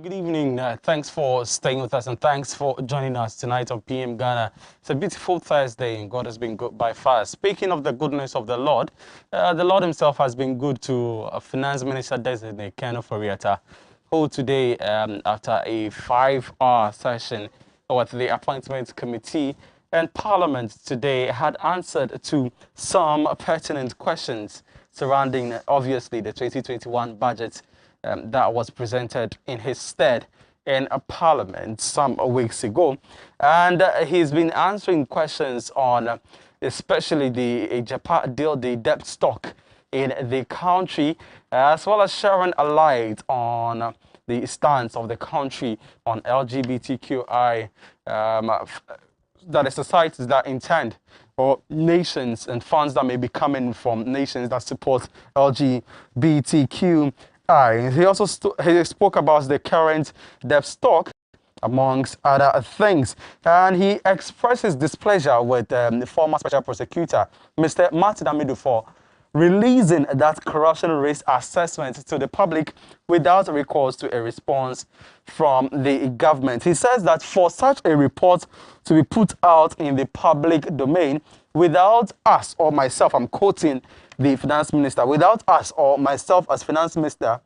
Good evening. Thanks for staying with us and thanks for joining us tonight on PM Ghana. It's a beautiful Thursday and God has been good by far. Speaking of the goodness of the Lord himself has been good to Finance Minister Designate Ken Ofori-Atta, who today, after a 5-hour session with the Appointments Committee and Parliament today, had answered to some pertinent questions surrounding, obviously, the 2021 budget that was presented in his stead in a parliament some weeks ago. And he's been answering questions on especially the Japan deal, the debt stock in the country, as well as sharing a light on the stance of the country on LGBTQI, that is societies that intend, or nations and funds that may be coming from nations that support LGBTQ. He also he spoke about the current debt stock, amongst other things. And he expressed his displeasure with the former special prosecutor, Mr. Martin Amidu, for releasing that corruption risk assessment to the public without recourse to a response from the government. He says that for such a report to be put out in the public domain without us or myself, I'm quoting the finance minister, without us or myself as finance minister,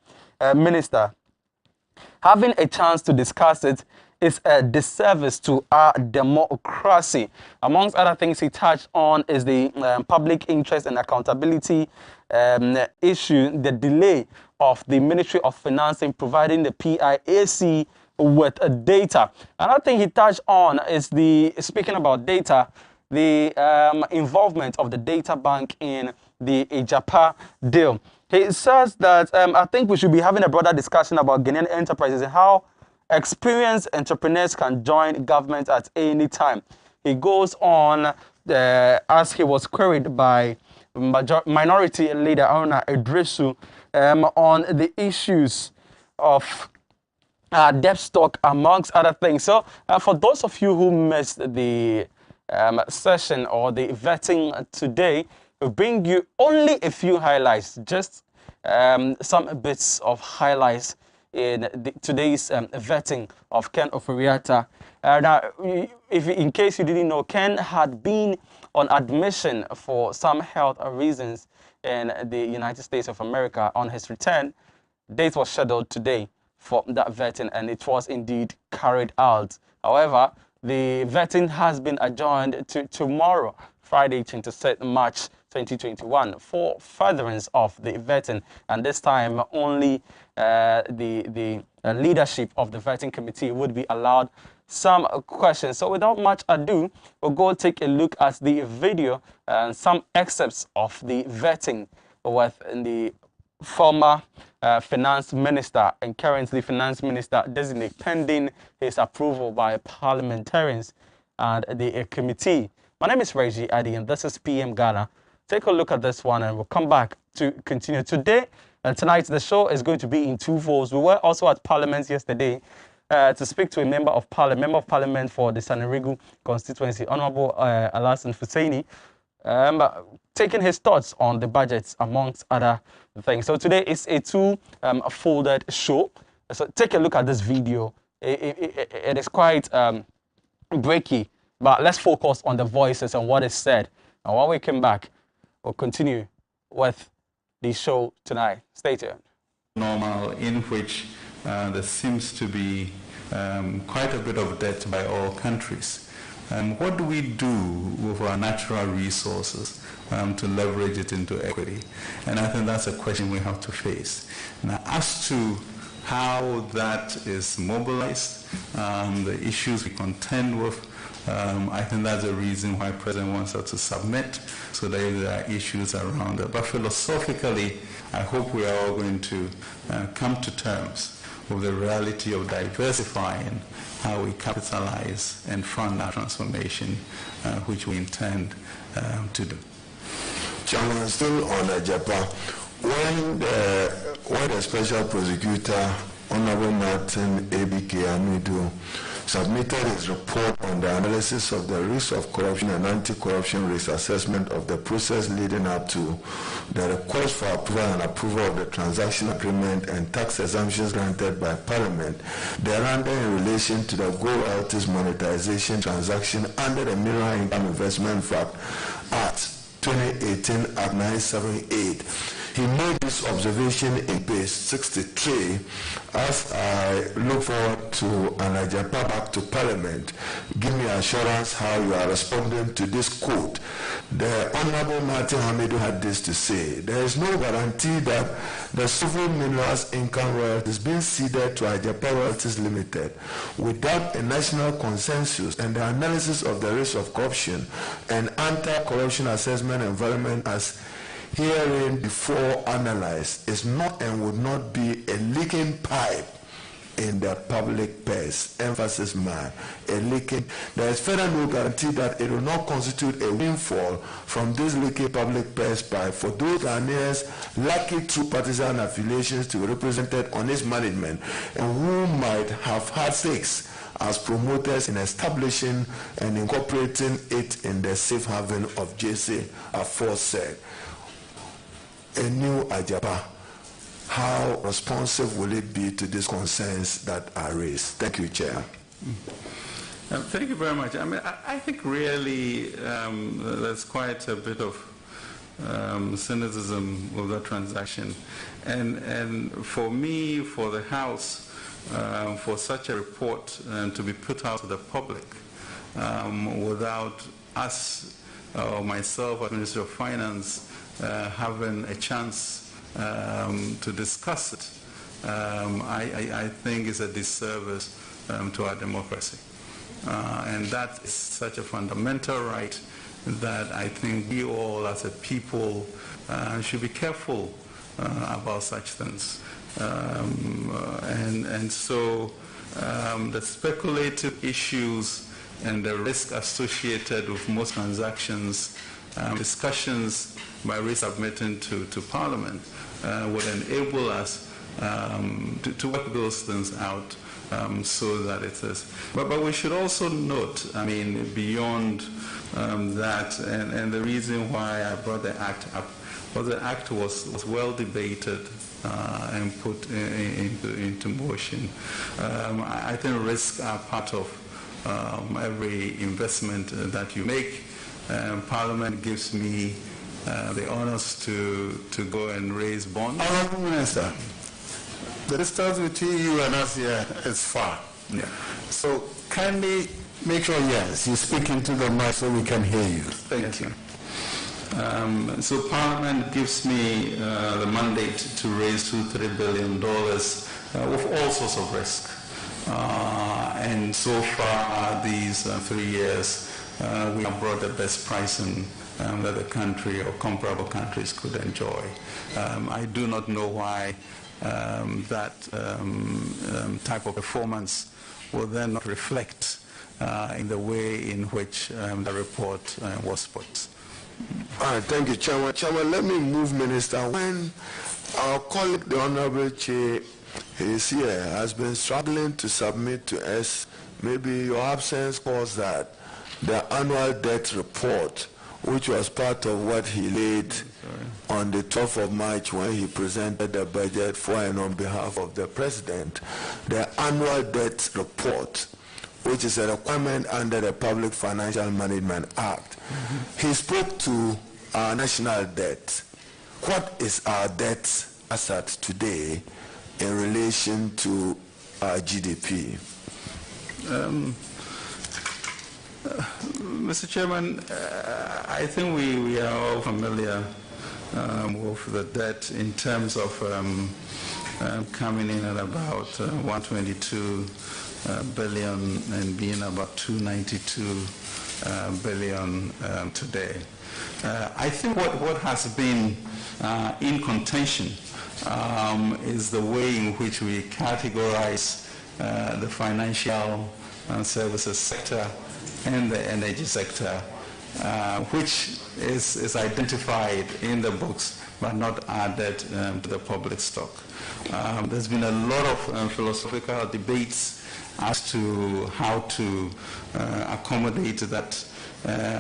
having a chance to discuss it is a disservice to our democracy. Amongst other things he touched on is the public interest and accountability issue, the delay of the Ministry of Finance in providing the PIAC with data. Another thing he touched on is speaking about data, the involvement of the data bank in the Japan deal. He says that I think we should be having a broader discussion about Ghanaian enterprises and how experienced entrepreneurs can join government at any time. He goes on, as he was queried by Minority Leader Aruna Idrisu on the issues of debt stock, amongst other things. So for those of you who missed the session or the vetting today, we'll bring you only a few highlights, just some bits of highlights in today's vetting of Ken Ofori-Atta. Now, in case you didn't know, Ken had been on admission for some health reasons in the United States of America. On his return, date was scheduled today for that vetting, and it was indeed carried out. However, the vetting has been adjourned to tomorrow, Friday, 26th March 2021, for furtherance of the vetting, and this time only the leadership of the vetting committee would be allowed some questions. So without much ado, we'll go take a look at the video and some excerpts of the vetting with the former finance minister and currently finance minister designate, pending his approval by parliamentarians and the committee. My name is Reggie Addy and this is PM Ghana. Take a look at this one and we'll come back to continue. Today and tonight, the show is going to be in two folds. We were also at Parliament yesterday to speak to a member of Parliament for the Sanerigu constituency, Honorable Alassane Fussaini, taking his thoughts on the budgets, amongst other things. So today is a two-folded show. So take a look at this video. It is quite breaky, but let's focus on the voices and what is said. And when we come back, we'll continue with the show tonight. Stay tuned. Normal, in which there seems to be quite a bit of debt by all countries. What do we do with our natural resources to leverage it into equity? And I think that's a question we have to face. Now, as to how that is mobilized, the issues we contend with, I think that's the reason why President wants us to submit, so that there are issues around it. But philosophically, I hope we are all going to come to terms with the reality of diversifying how we capitalize and fund our transformation, which we intend to do. Chairman, still on Japan, when the special prosecutor, Honorable Martin A.B.K. Amidu, submitted his report on the analysis of the risk of corruption and anti-corruption risk assessment of the process leading up to the request for approval of the transaction agreement and tax exemptions granted by Parliament, thereunder in relation to the gold royalties monetization transaction under the Mineral Income Investment Act 2018 Act 978. He made this observation in page 63. As I look forward to an Ajapa back to Parliament, give me assurance how you are responding to this quote. The Honorable Martin Hamidu had this to say: there is no guarantee that the civil minerals income royalties being ceded to Ajapa Royalties Limited without a national consensus and the analysis of the risk of corruption and anti-corruption assessment environment as herein before analyzed is not and would not be a leaking pipe in the public purse. Emphasis man, a leaking. There is further no guarantee that it will not constitute a windfall from this leaking public purse pipe for those Ghanaians lucky through partisan affiliations to be represented on its management and who might have had stakes as promoters in establishing and incorporating it in the safe haven of JC aforesaid. A new Ajapa, how responsive will it be to these concerns that are raised? Thank you, Chair. Thank you very much. I mean, I think really there's quite a bit of cynicism with that transaction. And for me, for the House, for such a report to be put out to the public without us or myself as Minister of Finance having a chance to discuss it, I think is a disservice to our democracy. And that is such a fundamental right that I think we all as a people should be careful about such things. And so the speculative issues and the risk associated with most transactions, discussions by resubmitting to Parliament would enable us to work those things out so that it is. But we should also note, I mean, beyond that, and the reason why I brought the Act up was the Act was well debated and put into motion. I think risks are part of every investment that you make. Parliament gives me the honors to go and raise bonds. Honourable Minister, the distance between you and us here is far. Yeah. So kindly make sure, yes, you speak into the mic so we can hear you. Thank you. So Parliament gives me the mandate to raise $2-3 billion with all sorts of risk. And so far, these 3 years, we have brought the best pricing that the country or comparable countries could enjoy. I do not know why that type of performance will then not reflect in the way in which the report was put. All right, thank you, Chairman. Chairman, let me move, Minister. When our colleague, the Honorable Che, is here, has been struggling to submit to us, maybe your absence caused that, the annual debt report, which was part of what he laid on the 12th of March when he presented the budget for and on behalf of the President, the annual debt report, which is a requirement under the Public Financial Management Act. He spoke to our national debt. What is our debt as at today in relation to our GDP? Mr. Chairman, I think we are all familiar with the debt in terms of coming in at about 122 billion and being about 292 billion today. I think what has been in contention is the way in which we categorize the financial services sector and the energy sector, which is identified in the books but not added to the public stock. There's been a lot of philosophical debates as to how to accommodate that.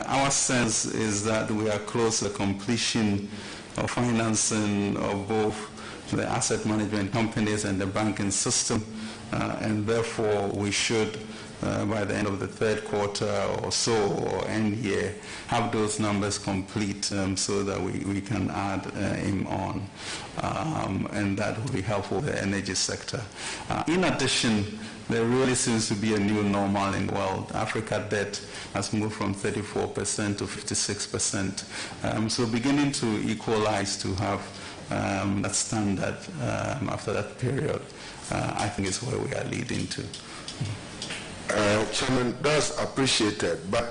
Our sense is that we are close to the completion of financing of both the asset management companies and the banking system, and therefore we should, by the end of the third quarter or so, or end year, have those numbers complete so that we can add him on. And that will be helpful for the energy sector. In addition, there really seems to be a new normal in the world. Africa debt has moved from 34% to 56%. So beginning to equalize to have that standard after that period, I think is where we are leading to. Chairman, that's appreciated, but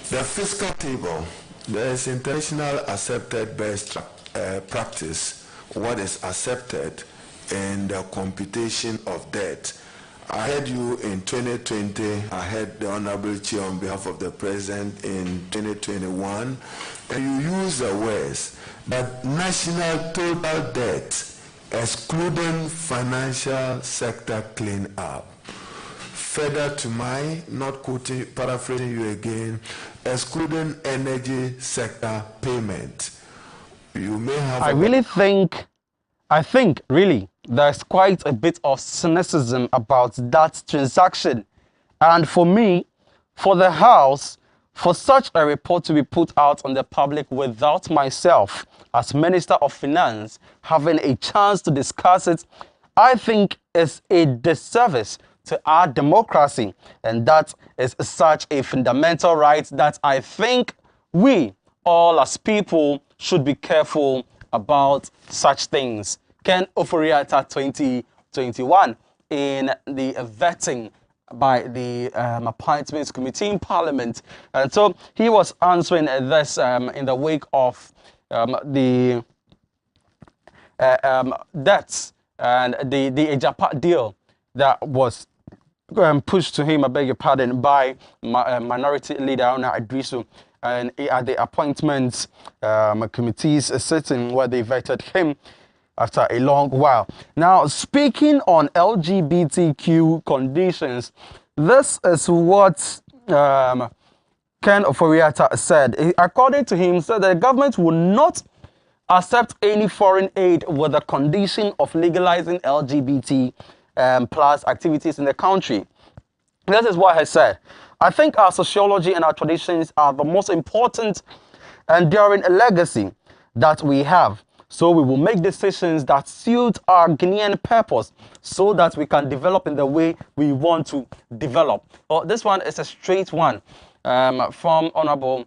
the fiscal table, there is international accepted best practice, what is accepted in the computation of debt. I heard you in 2020, I heard the Honorable Chair on behalf of the President in 2021, and you use the words that national total debt, excluding financial sector clean-up. Further to my, not quoting, paraphrasing you again, excluding energy sector payment. You may have... I think really there's quite a bit of cynicism about that transaction. And for me, for the House, for such a report to be put out on the public without myself, as Minister of Finance, having a chance to discuss it, I think is a disservice to our democracy. And that is such a fundamental right that I think we, all as people, should be careful about such things. Ken Ofori-Atta 2021 in the vetting by the Appointments Committee in Parliament. And so he was answering this in the wake of the debts and the Ejapa deal that was pushed to him, I beg your pardon, by Minority Leader Ona Adrisu, and at the Appointments Committee's sitting where they vetted him after a long while. Now, speaking on LGBTQ conditions, this is what Ken Ofori-Atta said. According to him, said the government will not accept any foreign aid with the condition of legalizing LGBT plus activities in the country. This is what he said. I think our sociology and our traditions are the most important enduring legacy that we have. So we will make decisions that suit our Guinean purpose so that we can develop in the way we want to develop. Well, this one is a straight one from Honorable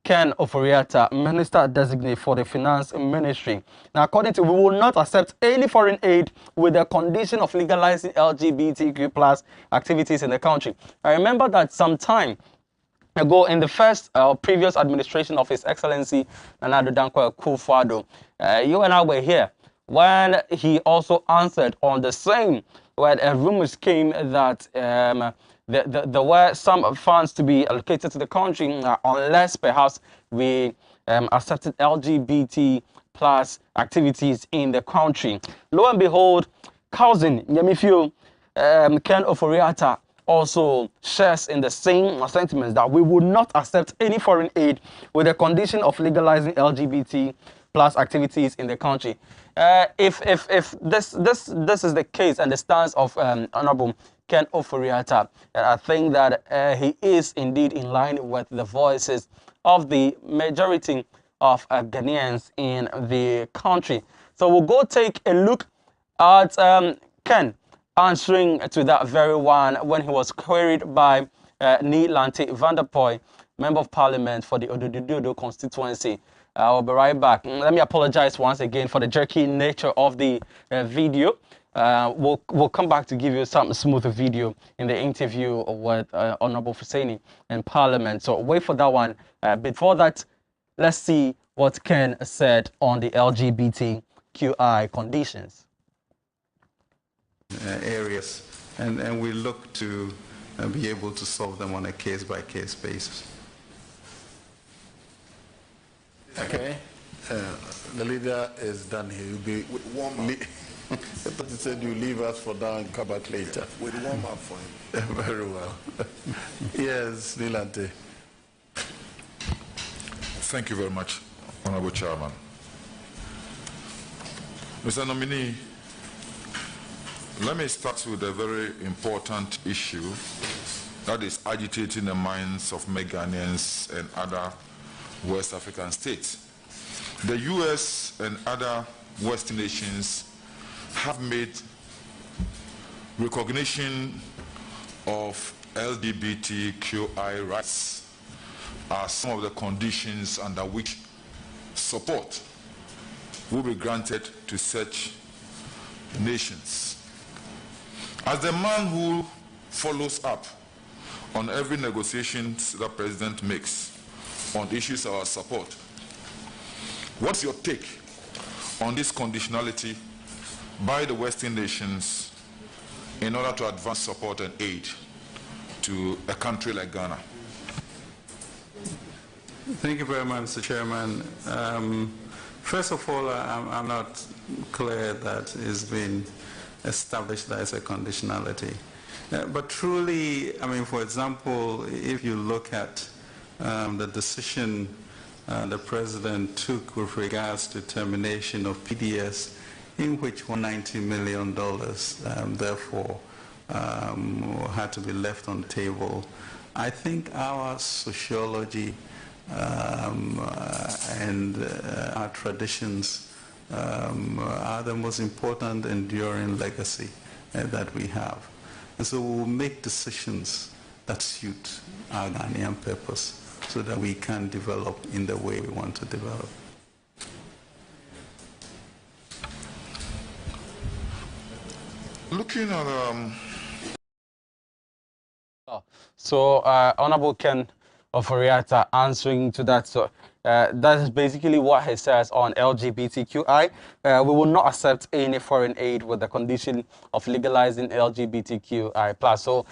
Ken Ofori-Atta, Minister Designate for the Finance Ministry. Now, according to, we will not accept any foreign aid with the condition of legalizing LGBTQ plus activities in the country. I remember that some time ago in the first previous administration of His Excellency Nana Addo Dankwa Akufo-Addo, you and I were here when he also answered on the same, where rumors came that there were some funds to be allocated to the country unless perhaps we accepted LGBT plus activities in the country. Lo and behold, cousin Nyamifio Ken Ofori-Atta also shares in the same sentiments that we would not accept any foreign aid with the condition of legalizing LGBT plus activities in the country. If this is the case and the stance of Honorable Ken Ofori-Atta, I think that he is indeed in line with the voices of the majority of Ghanaians in the country. So we'll go take a look at Ken answering to that very one when he was queried by Nilante Vanderpoy, Member of Parliament for the Odododo constituency. I'll be right back. Let me apologize once again for the jerky nature of the video. We'll come back to give you some smoother video in the interview with Honorable Fuseni in Parliament. So wait for that one. Before that, let's see what Ken said on the LGBTQI conditions. Areas, and we look to be able to solve them on a case-by-case basis. Okay, The leader is done here. You'll be warm up. I thought you said you leave us for now and come back later. We'll warm up for him. Very well. Yes, Nilante. Thank you very much, Honorable Chairman. Mr. Nominee, let me start with a very important issue that is agitating the minds of many Ghanaians and other West African states. The U.S. and other West nations have made recognition of LGBTQI rights as some of the conditions under which support will be granted to such nations. As the man who follows up on every negotiation the President makes on issues of our support, what's your take on this conditionality by the Western nations in order to advance support and aid to a country like Ghana? Thank you very much, Mr. Chairman. First of all, I'm not clear that it's been established that it's a conditionality. But truly, I mean, for example, if you look at the decision the President took with regards to termination of PDS, in which $190 million therefore had to be left on the table, I think our sociology and our traditions are the most important enduring legacy that we have. And so we'll make decisions that suit our Ghanaian purpose so that we can develop in the way we want to develop. Looking at Honorable Ken Oforiatta answering to that. So that is basically what he says on LGBTQI. We will not accept any foreign aid with the condition of legalizing LGBTQI+. So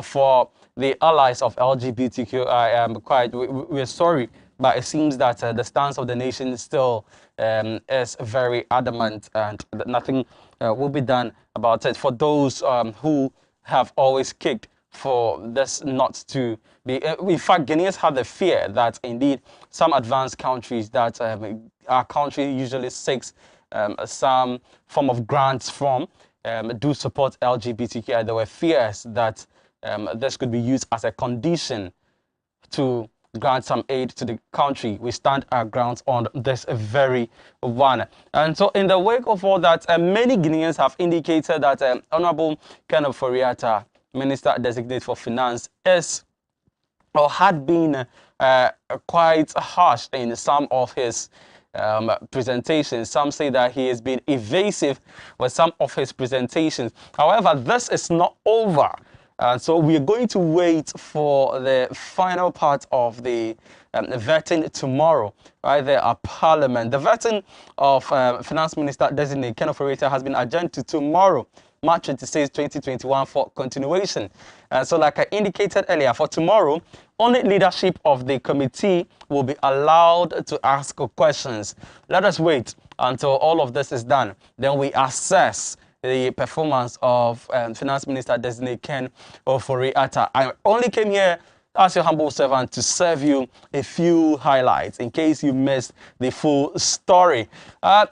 for the allies of LGBTQI, we're sorry, but it seems that the stance of the nation still is very adamant, and that nothing will be done about it. For those who have always kicked for this not to be, in fact, Ghanaians have the fear that indeed some advanced countries that our country usually seeks some form of grants from do support LGBTQI. There were fears that this could be used as a condition to grant some aid to the country. We stand our grounds on this very one. And so in the wake of all that, many Guineans have indicated that Honorable Ken Oforiatta, Minister Designate for Finance, is or had been quite harsh in some of his presentations. Some say that he has been evasive with some of his presentations. However, this is not over. So we are going to wait for the final part of the vetting tomorrow, right there at Parliament. The vetting of Finance Minister Designate Ken Oforiatta has been adjourned to tomorrow, March 26, 2021, for continuation. So like I indicated earlier, for tomorrow, only leadership of the committee will be allowed to ask questions. Let us wait until all of this is done. Then we assess the performance of Finance Minister Designate Ken Oforiatta. I only came here as your humble servant to serve you a few highlights in case you missed the full story.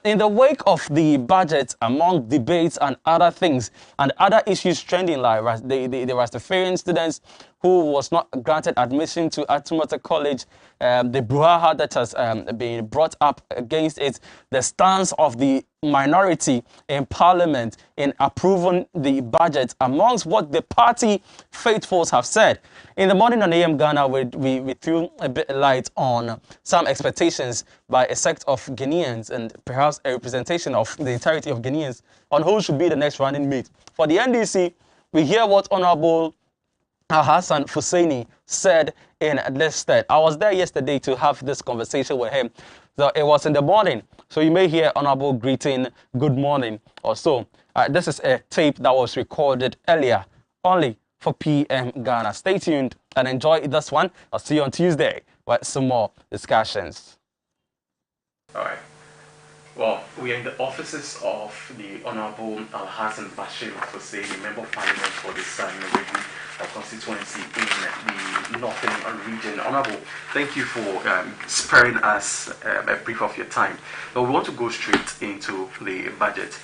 In the wake of the budget, among debates and other things and other issues trending, like the Rastafarian students who was not granted admission to Atumata College, the brouhaha that has been brought up against it, the stance of the minority in Parliament in approving the budget, amongst what the party faithfuls have said. In the morning on AM Ghana, we threw a bit of light on some expectations by a sect of Guineans and perhaps a representation of the entirety of Guineans on who should be the next running mate. For the NDC, we hear what Honorable Hassan Hussaini said in this state. I was there yesterday to have this conversation with him. So it was in the morning. So you may hear Honorable greeting, good morning or so. This is a tape that was recorded earlier, only for PM Ghana. Stay tuned and enjoy this one. I'll see you on Tuesday with some more discussions. All right. Well, we are in the offices of the Honorable Al-Hassan Bashir Hussein, Member of Parliament for the San constituency in the Northern region. Honorable, thank you for sparing us a brief of your time. But we want to go straight into the budget.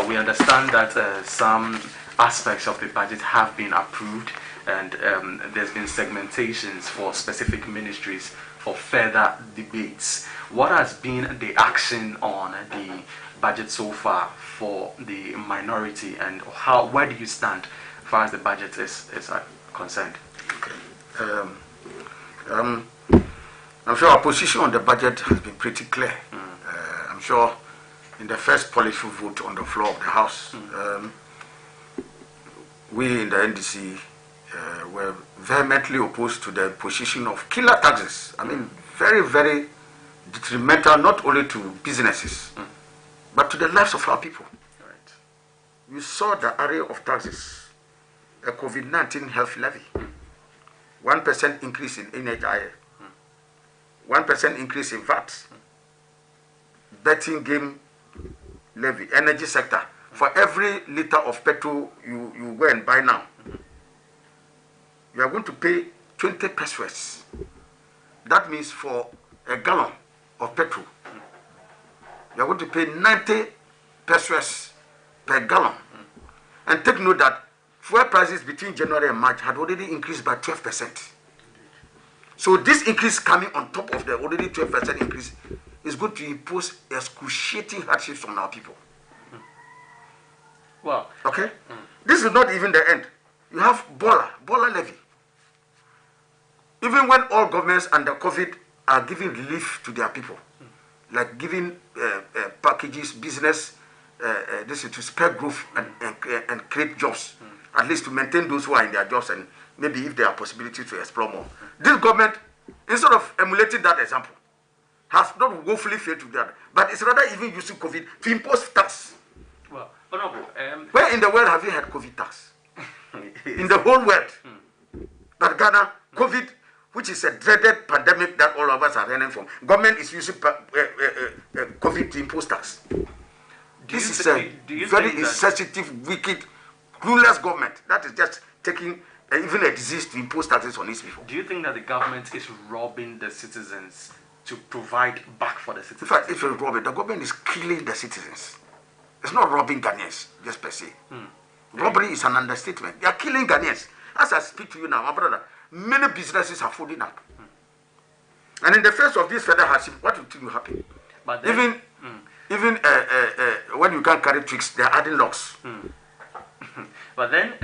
We understand that some aspects of the budget have been approved, and there's been segmentations for specific ministries for further debates. What has been the action on the budget so far for the minority, and where do you stand as far as the budget is concerned? Okay. I'm sure our position on the budget has been pretty clear. I'm sure in the first policy vote on the floor of the House, we in the NDC were vehemently opposed to the position of killer taxes. I mean, very, very detrimental not only to businesses, but to the lives of our people. Right. You saw the array of taxes, a COVID-19 health levy, 1% increase in NHIS, 1% increase in VAT, betting game levy, energy sector. For every liter of petrol you go and buy now, you are going to pay 20 pesos. That means for a gallon of petrol, you are going to pay 90 pesos per gallon. And take note that fuel prices between January and March had already increased by 12%. So this increase coming on top of the already 12% increase is going to impose excruciating hardships on our people. Well, okay? This is not even the end. You have Bola levy. Even when all governments under COVID are giving relief to their people, like giving packages, business, this is to spur growth and create jobs, at least to maintain those who are in their jobs, and maybe if there are possibilities to explore more. This government, instead of emulating that example, has not woefully failed to do that, but it's rather even using COVID to impose tax. well, Honorable, Where in the world have you had COVID tax? In the whole world. But Ghana, COVID, which is a dreaded pandemic that all of us are running from, government is using COVID to impose tax. This is a very insensitive, wicked, clueless government that is just taking even a disease to impose taxes on its people. Do you think that the government is robbing the citizens to provide back for the citizens? In fact, if you rob it, the government is killing the citizens. It's not robbing Ghanaians, just per se. Robbery is an understatement. They are killing Ghanaians. As I speak to you now, my brother, many businesses are folding up. And in the face of this federal hardship, what do you think will happen? But then, even when you can't carry tricks, they are adding locks. But then,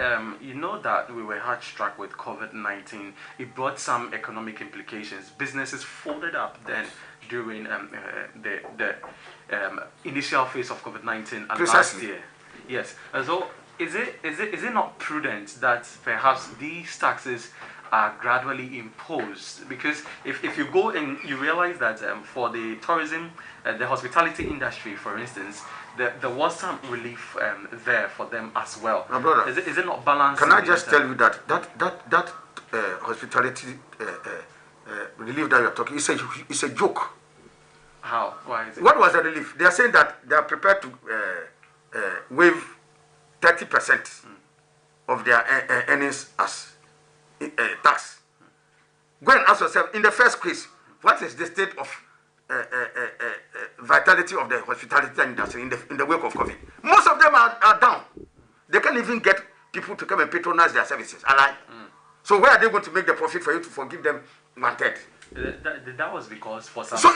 you know that we were hard struck with COVID-19. It brought some economic implications. Businesses folded up then during the initial phase of COVID-19 last year. Yes. And so, is it not prudent that perhaps these taxes are gradually imposed? Because if you go and you realize that for the tourism, the hospitality industry, for instance, there was some relief there for them as well. My brother, is it not balanced? Can I just tell you that hospitality relief that you're talking, it's a joke. How? Why is it? What was the relief? They are saying that they are prepared to waive 30% of their earnings as tax. Go and ask yourself, in the first case, what is the state of vitality of the hospitality industry in the wake of COVID? Most of them are down. They can't even get people to come and patronize their services. So where are they going to make the profit for you to forgive them 1/3? That was because for some. So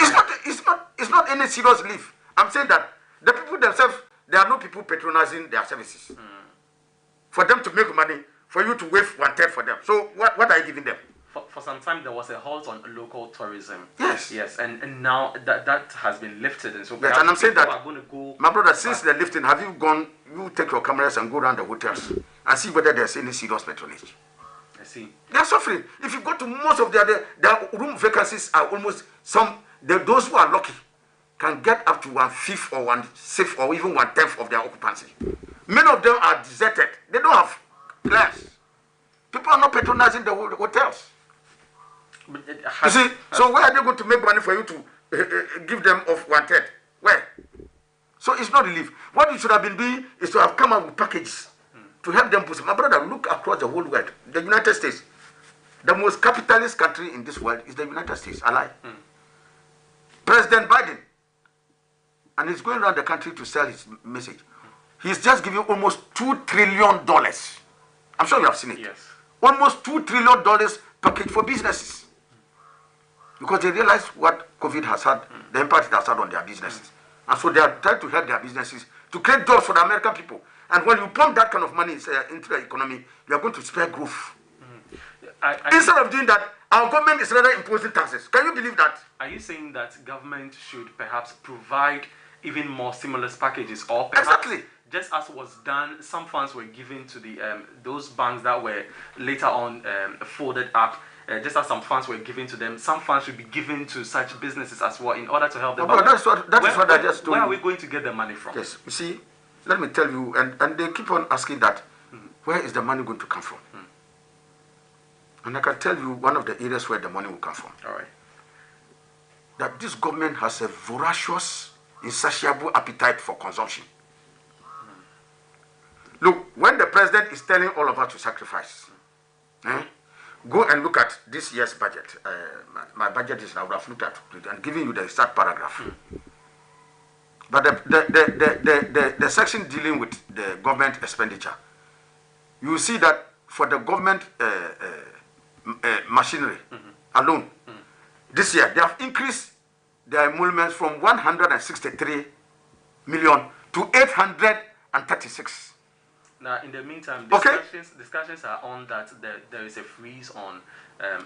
it's not any serious relief. I'm saying that the people themselves, there are no people patronizing their services. For them to make money, for you to waive 1/3 for them. So what are you giving them? For some time there was a halt on local tourism. Yes. Yes, and now that has been lifted, and so yes, and I'm saying that, are going to go, my brother, since the lifting, have you gone? You take your cameras and go around the hotels and see whether there's any serious patronage. I see. They are suffering. If you go to most of their room vacancies are almost those who are lucky can get up to 1/5 or 1/6 or even 1/10 of their occupancy. Many of them are deserted. They don't have class. People are not patronizing the hotels. But you see, so where are they going to make money for you give them off 1/3. Where? So it's not relief. What you should have been doing is to have come up with packages to help them push. My brother, look across the whole world. The United States, the most capitalist country in this world is the United States. I lie. President Biden, and he's going around the country to sell his message. He's just giving almost $2 trillion. I'm sure you have seen it. Yes. Almost $2 trillion package for businesses. Because they realize what COVID has had, the impact it has had on their businesses. And so they are trying to help their businesses to create jobs for the American people. And when you pump that kind of money into the economy, you are going to spare growth. Instead of doing that, our government is rather imposing taxes. Can you believe that? Are you saying that government should perhaps provide even more stimulus packages, or perhaps Exactly. just as was done, some funds were given to the those banks that were later on folded up? Just as some funds were given to them, some funds should be given to such businesses as well in order to help them. That is what I just told you. Where are we going to get the money from? Yes, you see, let me tell you, and they keep on asking that, where is the money going to come from? And I can tell you one of the areas where the money will come from. All right. That this government has a voracious, insatiable appetite for consumption. Look, when the president is telling all of us to sacrifice, go and look at this year's budget. My budget is now, I would have looked at it and given you the exact paragraph. But the section dealing with the government expenditure, you will see that for the government machinery alone, this year they have increased their emoluments from 163 million to 836. Now, in the meantime, Okay. discussions are on that there is a freeze on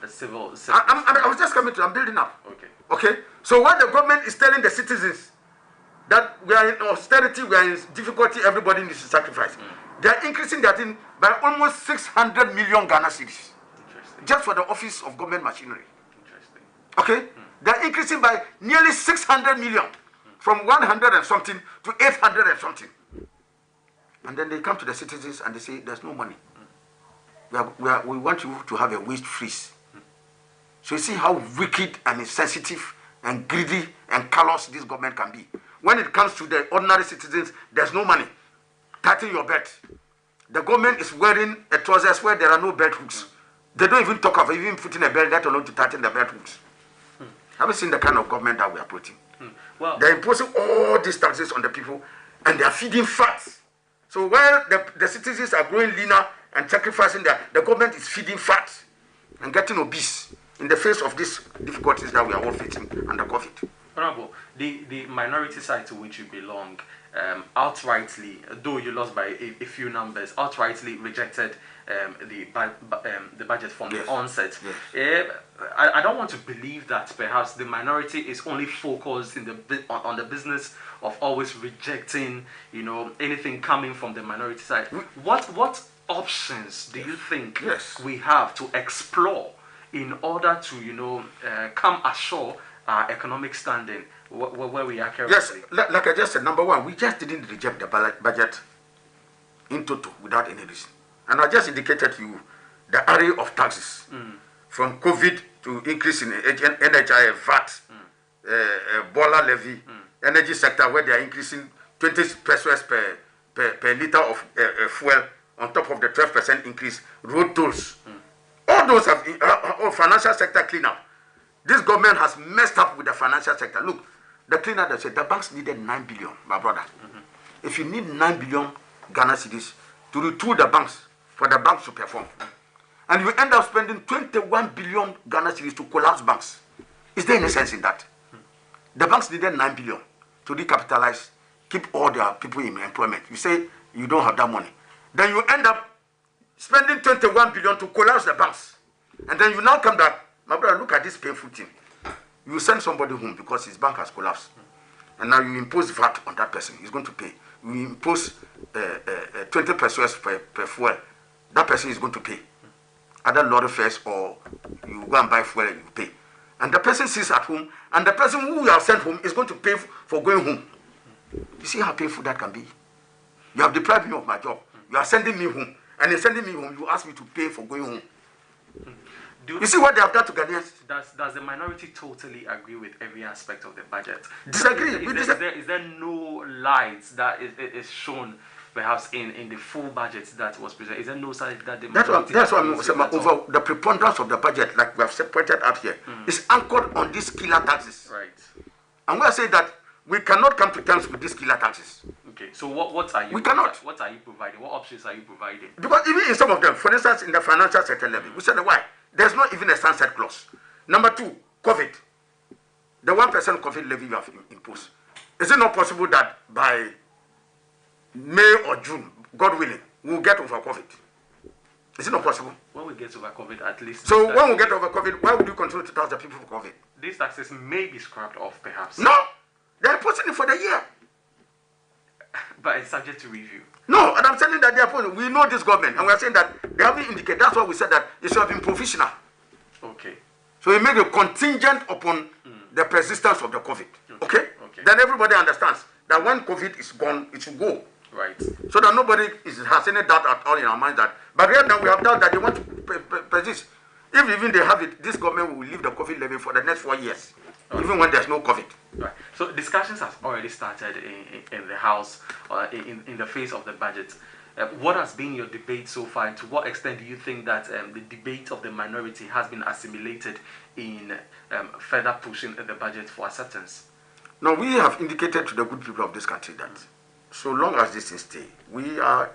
the civil. I was just coming to, I'm building up. Okay. Okay, so what the government is telling the citizens, that we are in austerity, we are in difficulty, everybody needs to sacrifice. They are increasing their thing by almost 600 million Ghana cedis, just for the office of government machinery. Interesting. Okay, they are increasing by nearly 600 million, from 100 and something to 800 and something. And then they come to the citizens and they say, there's no money. We want you to have a waste freeze. So you see how wicked and insensitive and greedy and callous this government can be. When it comes to the ordinary citizens, there's no money. Tighten your belt. The government is wearing a trousers where there are no belt hooks. They don't even talk of even putting a belt, let alone to tighten the belt hooks. Have you seen the kind of government that we are putting? Well, They're imposing all these taxes on the people and they're feeding fat. So while the citizens are growing leaner and sacrificing, the government is feeding fat and getting obese in the face of these difficulties that we are all facing under COVID. Honorable, the minority side to which you belong, outrightly, though you lost by a few numbers, outrightly rejected the budget from the onset. Yes. I don't want to believe that perhaps the minority is only focused on the business of always rejecting, anything coming from the minority side. What options do you think we have to explore in order to, come ashore our economic standing where we are currently? Yes, like I just said, number one, we just didn't reject the budget in total without any reason. And I just indicated to you the array of taxes from COVID to increase in NHI, VAT, Bola levy, energy sector where they are increasing 20 pesos per liter of fuel on top of the 12% increase, road tolls. All those have financial sector cleanup. This government has messed up with the financial sector. Look, the cleaner that said the banks needed 9 billion, my brother. If you need 9 billion Ghana cedis to retool the banks, for the banks to perform, and you end up spending 21 billion Ghana cedis to collapse banks, is there any sense in that? The banks needed 9 billion to recapitalize, keep all their people in employment. You say you don't have that money. Then you end up spending 21 billion to collapse the banks. And then you now come back, my brother, look at this painful thing. You send somebody home because his bank has collapsed. And now you impose VAT on that person. He's going to pay. You impose 20 pesos per fuel. That person is going to pay. Either lorry fares or you go and buy fuel and you pay. And the person sits at home, and the person who you have sent home is going to pay for going home. You see how painful that can be? You have deprived me of my job. You are sending me home. And in sending me home, you ask me to pay for going home. You see what they have done to Ghanaians? Does the minority totally agree with every aspect of the budget? Disagree. Is there no light that is shown, perhaps in the full budget that was presented? Is there no side that the minority? That's what I'm saying. Over the preponderance of the budget, like we have separated out here, is anchored on these killer taxes. Right. And we are saying that we cannot come to terms with these killer taxes. Okay. So what are you? We cannot. What are you providing? What options are you providing? Because even in some of them, for instance, in the financial sector level, we said why there's not even a sunset clause. Number two, COVID. The 1% COVID levy you have imposed. Is it not possible that by May or June, God willing, we'll get over COVID? Is it not possible? When we get over COVID, at least. So when we get over COVID, why would you continue to tax the people for COVID? These taxes may be scrapped off, perhaps. No, they're posting it for the year. But it's subject to review. No, and I'm telling that they are posting. We know this government, and we are saying that they haven't indicated. That's why we said that it should have been provisional. Okay. So we made a contingent upon the persistence of the COVID. Okay? Then everybody understands that when COVID is gone, it should go. Right. So that nobody has any doubt at all in our minds that. But right now we have doubt that they want to persist. If even they have it, this government will leave the COVID levy for the next 4 years, even when there's no COVID. Right. So discussions have already started in the House, in the face of the budget. What has been your debate so far, and to what extent do you think that the debate of the minority has been assimilated in further pushing the budget for acceptance? Now, we have indicated to the good people of this country that so long as this is stay, we are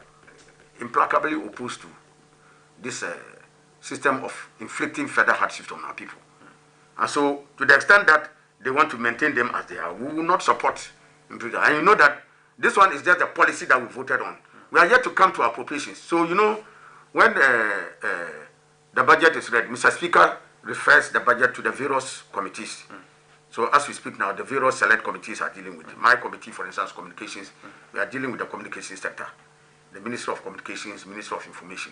implacably opposed to this system of inflicting further hardship on our people. And so, to the extent that they want to maintain them as they are, we will not support them. And you know that this one is just a policy that we voted on. We are yet to come to appropriations. So, you know, when the budget is read, Mr. Speaker refers the budget to the various committees. So as we speak now, the various select committees are dealing with. My committee, for instance, communications, we are dealing with the communications sector. The Minister of Communications, Minister of Information,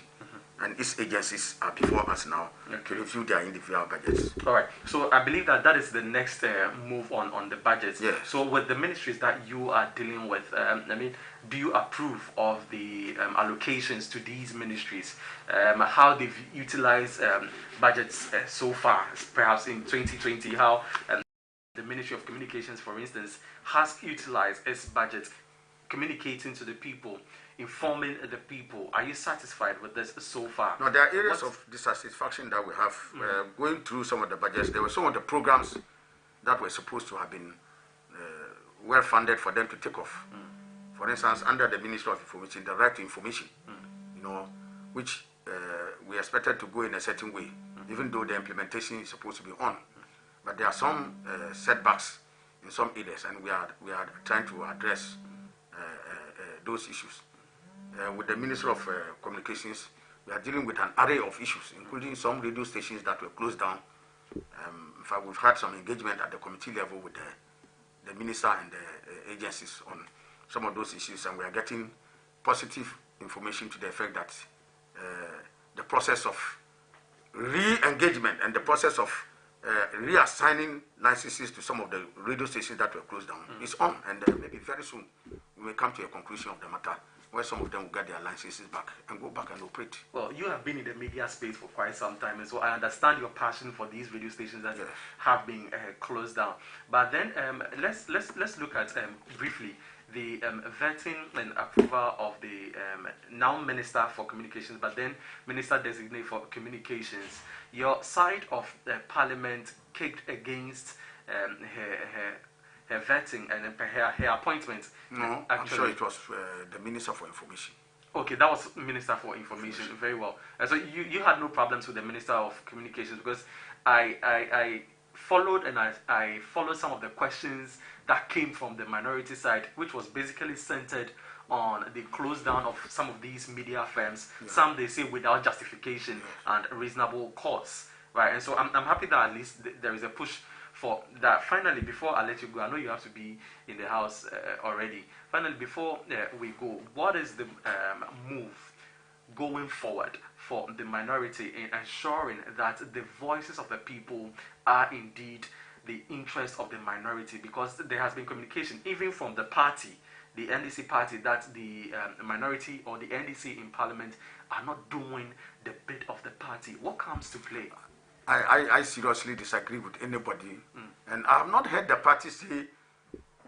and its agencies are before us now to review their individual budgets. All right. So I believe that is the next move on the budget. Yes. So with the ministries that you are dealing with, I mean, do you approve of the allocations to these ministries? How they've utilized budgets so far, perhaps in 2020, how the Ministry of Communications, for instance, has utilized its budget communicating to the people, informing the people. Are you satisfied with this so far? No, there are areas of dissatisfaction that we have. Going through some of the budgets, there were some of the programs that were supposed to have been well funded for them to take off. For instance, under the Ministry of Information, the right to information, you know, which we expected to go in a certain way, even though the implementation is supposed to be on. But there are some setbacks in some areas, and we are trying to address those issues. With the Ministry of Communications, we are dealing with an array of issues, including some radio stations that were closed down. In fact, we've had some engagement at the committee level with the minister and the agencies on some of those issues, and we are getting positive information to the effect that the process of re-engagement and the process of reassigning licenses to some of the radio stations that were closed down is on, and maybe very soon we may come to a conclusion of the matter where some of them will get their licenses back and go back and operate. Well, you have been in the media space for quite some time, and so I understand your passion for these radio stations that have been closed down. But then let's look at briefly the vetting and approval of the now Minister for Communications, but then Minister Designate for Communications. Your side of Parliament kicked against her vetting and her appointment. No, I'm sure it was the Minister for Information. Okay, that was Minister for Information. Very well. So you had no problems with the Minister of Communications, because I followed and I followed some of the questions that came from the minority side, which was basically centered on the close down of some of these media firms. Some they say without justification and reasonable cause, right? And so I'm happy that at least there is a push for that. Finally, before I let you go, I know you have to be in the house already. Finally, before we go, what is the move going forward for the minority in ensuring that the voices of the people are indeed the interest of the minority? Because there has been communication even from the party, the NDC party, that the minority or the NDC in Parliament are not doing the bit of the party. What comes to play? I seriously disagree with anybody, and I have not heard the party say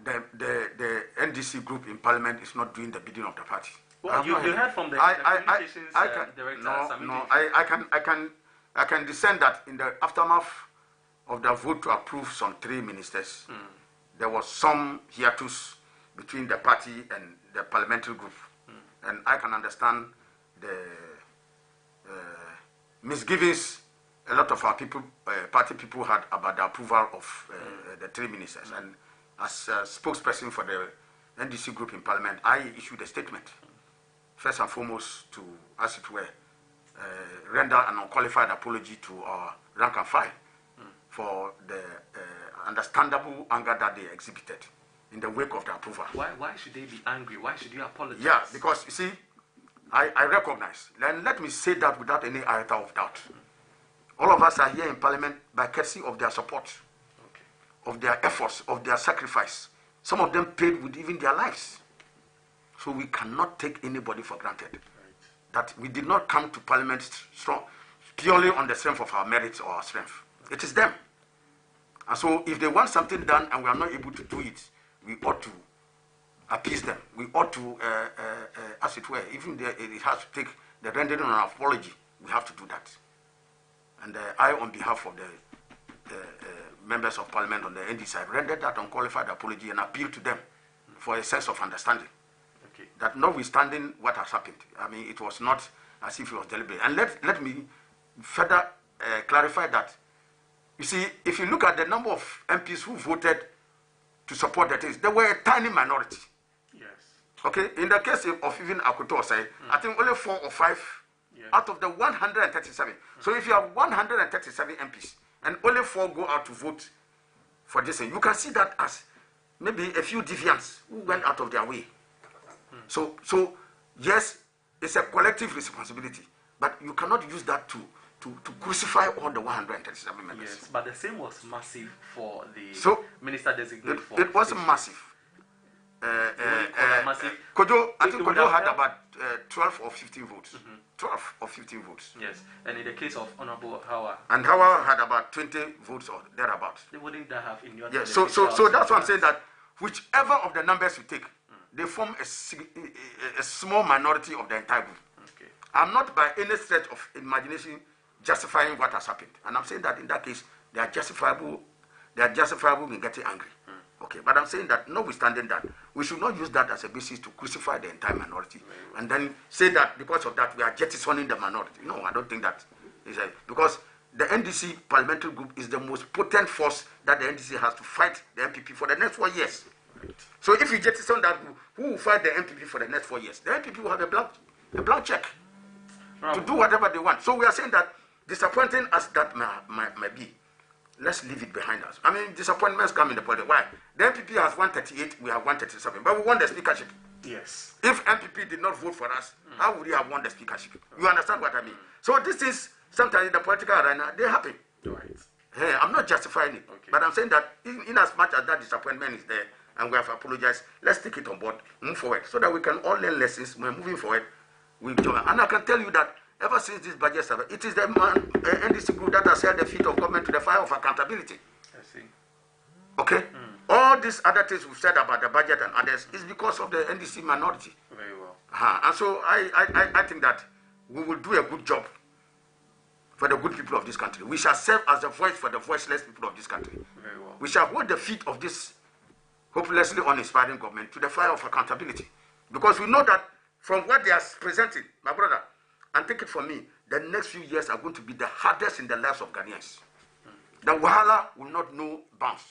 the NDC group in Parliament is not doing the bidding of the party. Well, you heard from the communications director. No, I can discern that in the aftermath of the vote to approve some 3 ministers, there was some hiatus between the party and the parliamentary group, and I can understand the misgivings a lot of our people, party people, had about the approval of the 3 ministers. And as a spokesperson for the NDC group in Parliament, I issued a statement, first and foremost, to, as it were, render an unqualified apology to our rank and file for the understandable anger that they exhibited in the wake of the approval. Why should they be angry? Why should you apologize? Yeah, because, you see, I recognize, and let me say that without any iota of doubt. All of us are here in Parliament by courtesy of their support, of their efforts, of their sacrifice. Some of them paid with even their lives. So we cannot take anybody for granted. Right. That we did not come to Parliament strong purely on the strength of our merits or our strength. It is them. And so if they want something done and we are not able to do it, we ought to appease them. We ought to, as it were, even if it has to take the rendering of an apology, we have to do that. And I, on behalf of the members of Parliament on the NDC, I rendered that unqualified apology and appealed to them for a sense of understanding. Okay. That notwithstanding what has happened, I mean, it was not as if it was deliberate. And let me further clarify that. You see, if you look at the number of MPs who voted to support the things, they were a tiny minority. Yes. Okay, in the case of even Akoto Osei, I think only 4 or 5 out of the 137. So if you have 137 MPs and only 4 go out to vote for this thing, you can see that as maybe a few deviants who went out of their way. So yes, it's a collective responsibility, but you cannot use that to crucify all the 137 members. Yes, but the same was massive for the minister designated. It wasn't massive. Kojo, I think Kojo had about 12 or 15 votes. 12 or 15 votes. Yes, and in the case of Honorable Hawa. And Hawa had about 20 votes or thereabouts. They wouldn't have in your. Yes, so that's why I'm saying that whichever of the numbers you take, they form a small minority of the entire group. Okay. I'm not by any stretch of imagination justifying what has happened. And I'm saying that in that case, they are justifiable in getting angry. Okay, but I'm saying that notwithstanding that, we should not use that as a basis to crucify the entire minority and then say that because of that we are jettisoning the minority. No, I don't think that is because the NDC parliamentary group is the most potent force that the NDC has to fight the MPP for the next 4 years. Right. So if you jettison that group, who will fight the MPP for the next 4 years? The MPP will have a blank check to do whatever they want. So we are saying that, disappointing as that might be, let's leave it behind us. I mean, disappointments come in the politics. Why? The MPP has 138, we have 137, but we won the speakership. Yes. If MPP did not vote for us, how would we have won the speakership? You understand what I mean? So this is sometimes in the political arena, they happen. Right. Hey, I'm not justifying it, but I'm saying that in as much as that disappointment is there, and we have apologized, let's take it on board, move forward, so that we can all learn lessons when moving forward. And I can tell you that ever since this budget survey, it is the NDC group that has held the feet of government to the fire of accountability. I see. Okay? All these other things we've said about the budget and others is because of the NDC minority. Very well. And so I think that we will do a good job for the good people of this country. We shall serve as the voice for the voiceless people of this country. Very well. We shall hold the feet of this hopelessly uninspiring government to the fire of accountability. Because we know that from what they are presenting, my brother, and take it from me, the next few years are going to be the hardest in the lives of Ghanaians. The wahala will not know bounds.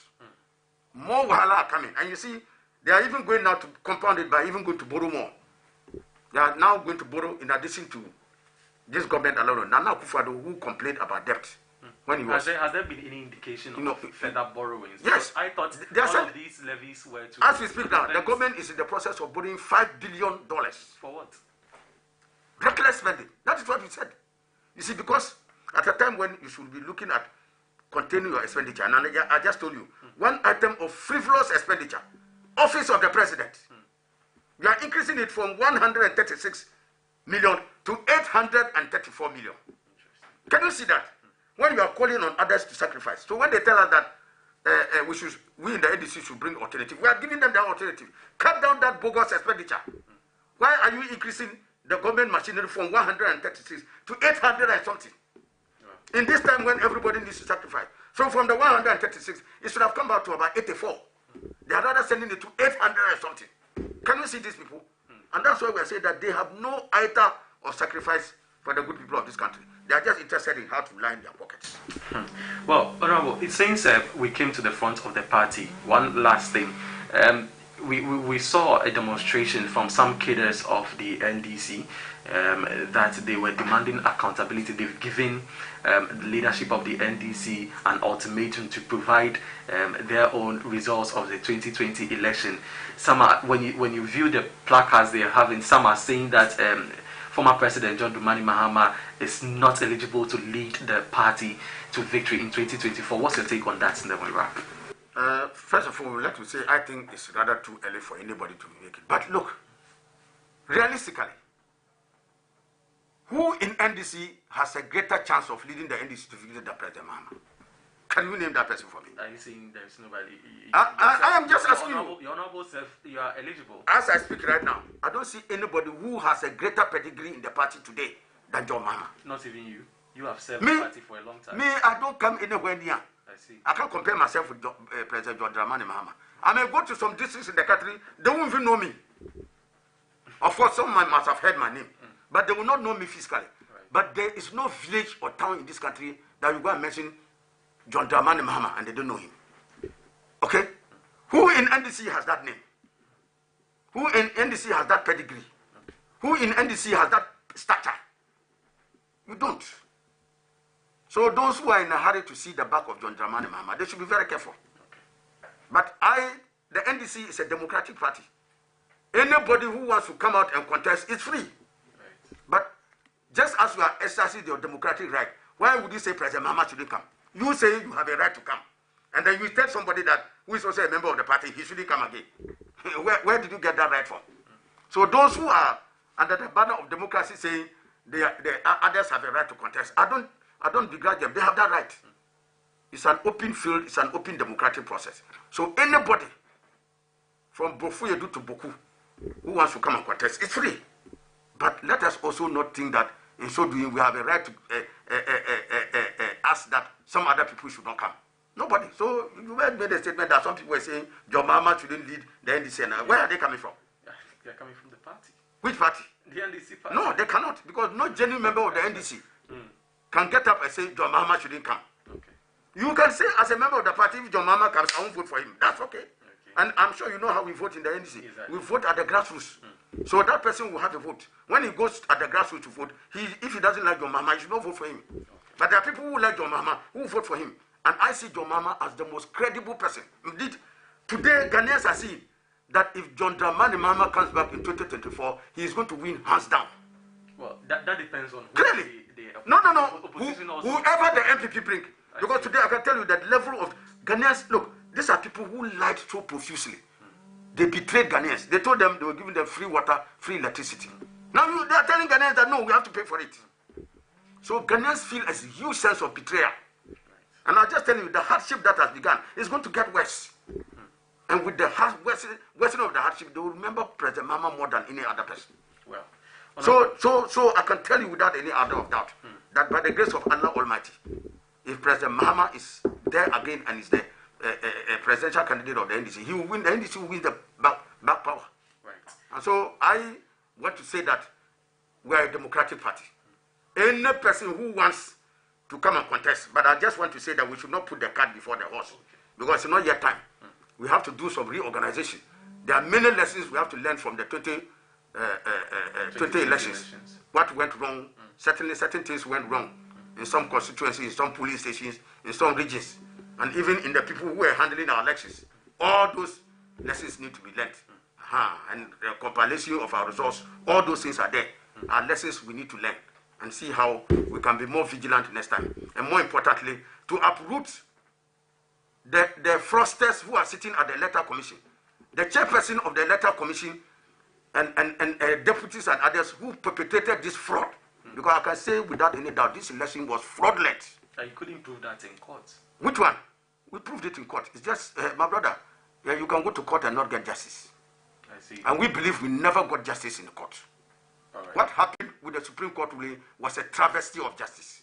More wahala are coming. And you see, they are even going now to compound it by even going to borrow more. They are now going to borrow in addition to this government alone. Nana Akufo-Addo, who complained about debt when he was... Has there been any indication of further borrowings? Yes. Because I thought all of these levies were to... As we speak now, the government is in the process of borrowing $5 billion. For what? Reckless spending. That is what we said. You see, because at a time when you should be looking at containing your expenditure, and I just told you, one item of frivolous expenditure, office of the president, you are increasing it from 136 million to 834 million. Can you see that? when you are calling on others to sacrifice. So when they tell us that we in the NDC should bring alternative, we are giving them their alternative. Cut down that bogus expenditure. Why are you increasing the government machinery from 136 to 800 and something? In this time when everybody needs to sacrifice. So from the 136, it should have come back to about 84. They are rather sending it to 800 and something. Can you see these people? And that's why we are saying that they have no iota of sacrifice for the good people of this country. They are just interested in how to line their pockets. Well, Honorable, since we came to the front of the party, one last thing. We saw a demonstration from some cadres of the NDC that they were demanding accountability. They've given the leadership of the NDC an ultimatum to provide their own results of the 2020 election. Some are, when you view the placards they are having, some are saying that former President John Dramani Mahama is not eligible to lead the party to victory in 2024. What's your take on that, in the wrap? First of all, we would like to say I think it's rather too early for anybody to make it. But look, realistically, who in NDC has a greater chance of leading the NDC to victory than President Mahama? Can you name that person for me? Are you saying there's nobody? I am just asking you. Your Honorable self, you are eligible. As I speak right now, I don't see anybody who has a greater pedigree in the party today than John Mahama. Not even you. You have served the party for a long time. Me, I don't come anywhere near. I see. I can't compare myself with President John Dramani Mahama. I may go to some districts in the country, they won't even know me. Of course, some must have heard my name, but they will not know me physically. Right. But there is no village or town in this country that you go and mention John Dramani Mahama and they don't know him. Okay? Who in NDC has that name? Who in NDC has that pedigree? Okay. Who in NDC has that stature? You don't. So those who are in a hurry to see the back of John Dramani Mahama, they should be very careful. Okay. But the NDC is a democratic party. Anybody who wants to come out and contest is free. Right. But just as you are exercising your democratic right, why would you say President Mahama shouldn't come? You say you have a right to come. And then you tell somebody that who is also a member of the party, he shouldn't come again. Where did you get that right from? So those who are under the banner of democracy saying others have a right to contest, I don't begrudge them. They have that right. It's an open field. It's an open democratic process. So anybody from Bofuyedu to Boku who wants to come and contest, it's free. But let us also not think that in so doing we have a right to ask that some other people should not come. Nobody. So you made a statement that some people were saying John Mahama shouldn't lead the NDC. And where are they coming from? They're coming from the party. Which party? The NDC party. No, they cannot, because no genuine member of the NDC can get up and say John Mahama shouldn't come. Okay. You can say as a member of the party, if John Mahama comes, I won't vote for him. That's okay. And I'm sure you know how we vote in the NDC. Exactly. We vote at the grassroots. So that person will have a vote. When he goes at the grassroots to vote, if he doesn't like John Mahama, he should not vote for him. Okay. But there are people who like John Mahama who vote for him. And I see John Mahama as the most credible person. Indeed, today Ghanaians are seeing that if John Dramani Mahama comes back in 2024, he is going to win hands down. Well, that depends on who clearly. Whoever the MPP bring. Because today I can tell you that level of Ghanaians, look, these are people who lied so profusely. They betrayed Ghanaians. They told them they were giving them free water, free electricity. Now they are telling Ghanaians that no, we have to pay for it. So Ghanaians feel a huge sense of betrayal. And I'll just tell you, the hardship that has begun is going to get worse. And with the worsening of the hardship, they will remember President Mahama more than any other person. Well, so I can tell you without any other of doubt that by the grace of Allah Almighty, if President Mahama is there again and is the presidential candidate of the NDC, he will win. The NDC will win the back power. Right. And so I want to say that we are a democratic party. Any person who wants to come and contest, but I just want to say that we should not put the cart before the horse, because it's not yet time. We have to do some reorganization. There are many lessons we have to learn from the 20 elections. What went wrong? Certainly, certain things went wrong in some constituencies, in some police stations, in some regions, and even in the people who were handling our elections. All those lessons need to be learned. And the compilation of our results, all those things are there. Are lessons we need to learn and see how we can be more vigilant next time. And more importantly, to uproot the fraudsters who are sitting at the electoral commission, the chairperson of the electoral commission, and deputies and others who perpetrated this fraud. Because I can say without any doubt, this election was fraudulent. And you couldn't prove that in court. Which one? We proved it in court. It's just, my brother, you can go to court and not get justice. I see. And we believe we never got justice in the court. All right. What happened with the Supreme Court ruling was a travesty of justice.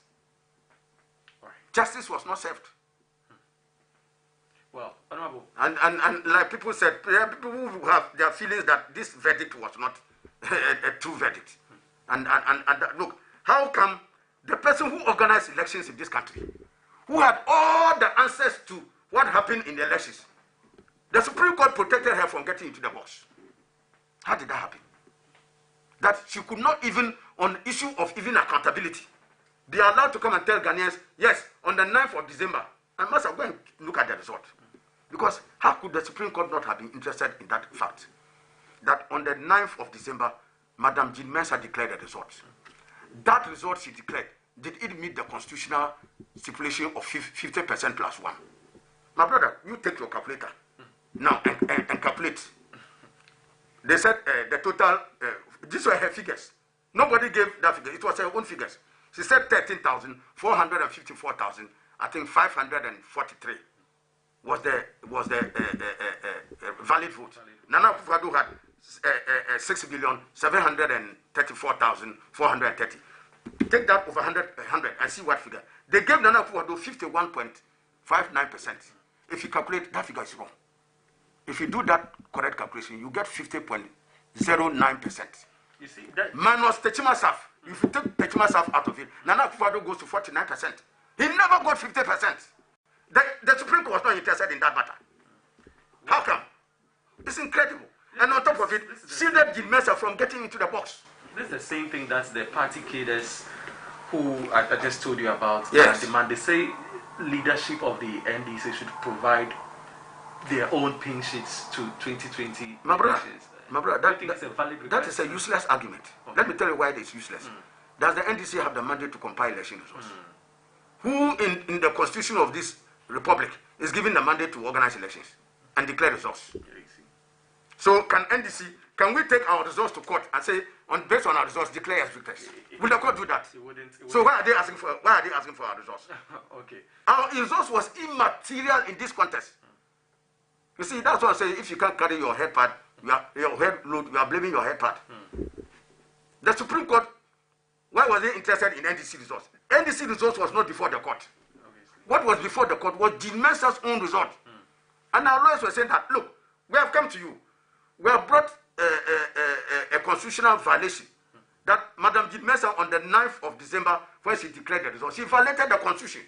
All right. Justice was not served. Well, Honorable. And like people said, people who have their feelings that this verdict was not a true verdict. And look, how come the person who organized elections in this country, who had all the answers to what happened in the elections, the Supreme Court protected her from getting into the box? How did that happen? That she could not even, on the issue of even accountability, be allowed to come and tell Ghanaians, yes, on the 9th of December, I must have go and look at the result. Because how could the Supreme Court not have been interested in that fact? That on the 9th of December, Madam Jean Mensah declared the result. That result she declared, did it meet the constitutional stipulation of 50% plus 1? My brother, you take your calculator now and calculate. They said the total, these were her figures. Nobody gave that figure. It was her own figures. She said 13,454,000, I think 543 was the valid vote. Nana Akufo-Addo had 6,734,430. Take that over 100 and see what figure. They gave Nana Akufo-Addo 51.59%. If you calculate, that figure is wrong. If you do that correct calculation, you get 50.09%. You see that minus Techima Saf. If you take Techima Saf out of it, Nana Akufo-Addo goes to 49%. He never got 50%. The Supreme Court was not interested in that matter. How come? It's incredible. And on top of it, shielded Jean Mensah from getting into the box. this is the same thing that the party cadres who I just told you about Yes. demand. They say leadership of the NDC should provide their own pin sheets to 2020 My brother, elections. my brother, I think it's a valid that request. is a useless argument. Okay. Let me tell you why it is useless. Does the NDC have the mandate to compile election results? Who in the constitution of this republic is given the mandate to organize elections and declare results? Yeah, you see. So can we take our results to court and say, based on our results, declare as victors? Will the court do that? It wouldn't. So why are they asking for our results? Okay. Our results was immaterial in this contest. You see, that's what I say. If you can't carry your head pad, your head load, you are blaming your head pad. The Supreme Court, why was they interested in NDC results? NDC results was not before the court. Obviously. What was before the court was Jean Mensah's own result. And our lawyers were saying that, look, we have come to you. We have brought a constitutional violation that Madam Jean Mensah on the 9th of December, when she declared the result, she violated the constitution.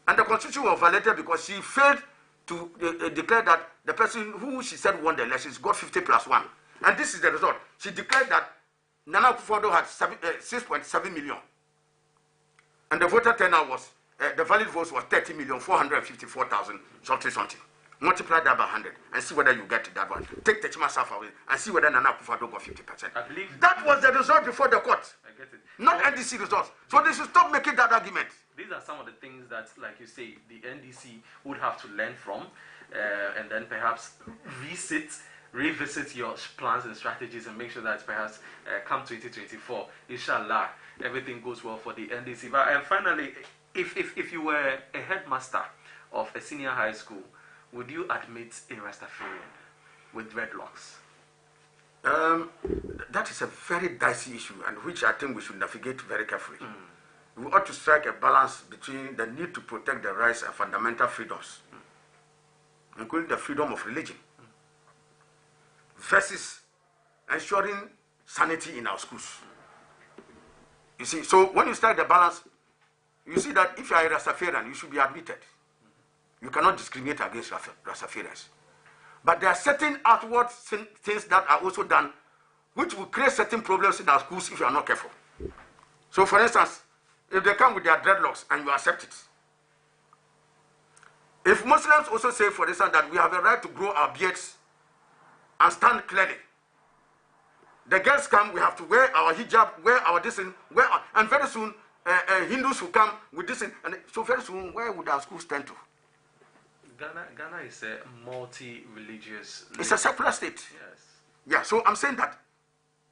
And the constitution was violated because she failed to declare that the person who she said won the elections got 50 plus 1. And this is the result. She declared that Nana Akufo-Addo had 6.7 million. And the voter turnout was, the valid votes was 30,454,000 something. Multiply that by 100 and see whether you get to that one. Take Techima Saf away and see whether Nana Akufo-Addo got 50%. I believe That was the result before the court, I get it. not NDC results. So they should stop making that argument. These are some of the things that, like you say, the NDC would have to learn from, and then perhaps revisit your plans and strategies, and make sure that perhaps come 2024, inshallah, everything goes well for the NDC. But finally, if you were a headmaster of a senior high school, would you admit a Rastafarian with dreadlocks? That is a very dicey issue, and which I think we should navigate very carefully. We ought to strike a balance between the need to protect the rights and fundamental freedoms, including the freedom of religion, versus ensuring sanity in our schools. You see, so when you strike the balance, you see that if you are a Rastafarian, you should be admitted. You cannot discriminate against Rastafarians. But there are certain outward things that are also done which will create certain problems in our schools if you are not careful. So for instance, if they come with their dreadlocks and you accept it. If Muslims also say, for instance, that we have a right to grow our beards and stand clearly. The girls come, we have to wear our hijab, wear our this, and very soon Hindus will come with this, and so very soon, where would our schools tend to? Ghana is a multi-religious. It's a secular state. Yes. Yeah, so I'm saying that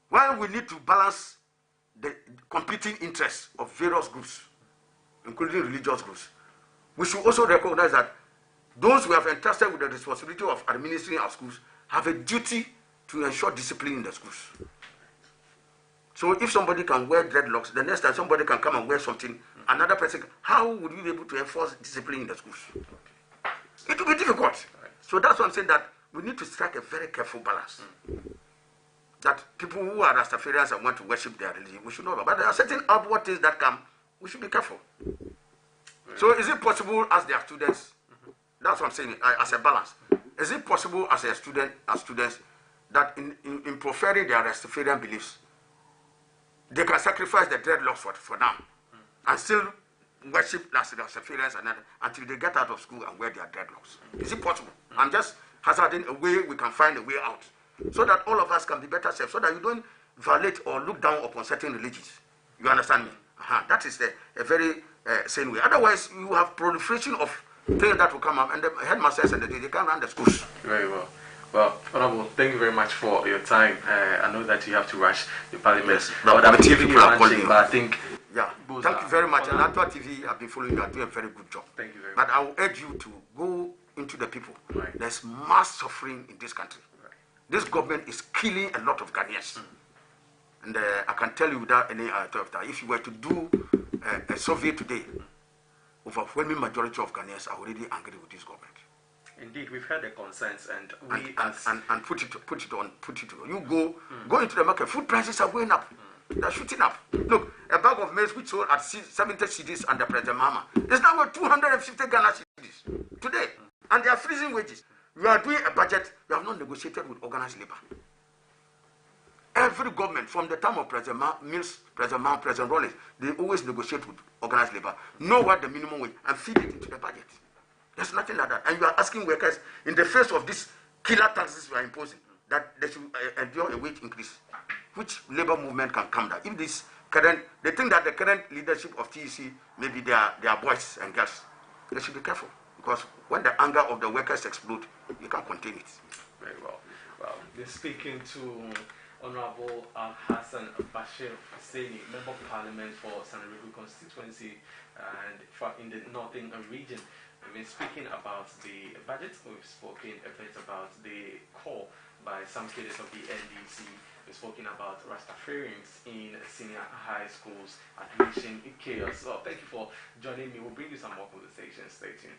while we need to balance the competing interests of various groups, including religious groups. We should also recognize that those who have entrusted with the responsibility of administering our schools have a duty to ensure discipline in the schools. So if somebody can wear dreadlocks, the next time somebody can come and wear something, another person, how would we be able to enforce discipline in the schools? It will be difficult. So that's why I'm saying that we need to strike a very careful balance. That people who are Rastafarians and want to worship their religion, we should know about. But there are certain outward things that come, we should be careful. So is it possible as their students, that's what I'm saying, as a balance, is it possible as students, that in preferring their Rastafarian beliefs, they can sacrifice the dreadlocks for now and still worship Rastafarians until they get out of school and wear their dreadlocks? Is it possible? I'm just hazarding a way we can find a way out so that all of us can be better self, so that you don't violate or look down upon certain religions. You understand me? That is a very sane way. Otherwise, you have proliferation of things that will come up, and the headmasters and they can't run the schools. Very well. Well, Honorable, thank you very much for your time. I know that you have to rush the Parliament. Yes, but I'm giving you a calling. But I think... Yeah, thank you very much. And Adoatv, I've been following you. Are doing a very good job. Thank you very much. But I will urge you to go into the people. Right. There's mass suffering in this country. Right. This government is killing a lot of Ghanaians. And I can tell you without any doubt that if you were to do a survey today, overwhelming majority of Ghanaians are already angry with this government. Indeed, we've heard the concerns, and we and put it on. You go into the market. Food prices are going up. They're shooting up. Look, a bag of maize which sold at 70 cedis under President Mama is now worth 250 Ghana cedis today, and they are freezing wages. You are doing a budget. You have not negotiated with organized labor. Every government, from the time of President Mills, President Mount, President Rollins, they always negotiate with organized labor, know what the minimum wage, and feed it into the budget. There's nothing like that. And you are asking workers, in the face of these killer taxes you are imposing, that they should endure a wage increase. Which labor movement can come down? If this current, they think that the current leadership of TEC, maybe they are boys and girls, they should be careful. Because when the anger of the workers explode, you can't contain it. Very well. Well, we're speaking to Honorable Hassan Bashir Hussaini, Member of Parliament for Sanarigu constituency and in the northern region. We've been speaking about the budget. We've spoken a bit about the call by some cadres of the NDC. We've spoken about Rastafarians in senior high schools, admission chaos. So thank you for joining me. We'll bring you some more conversations. Stay tuned.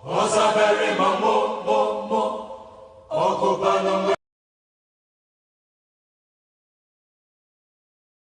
Osa bere mo mo mo mo, Okubano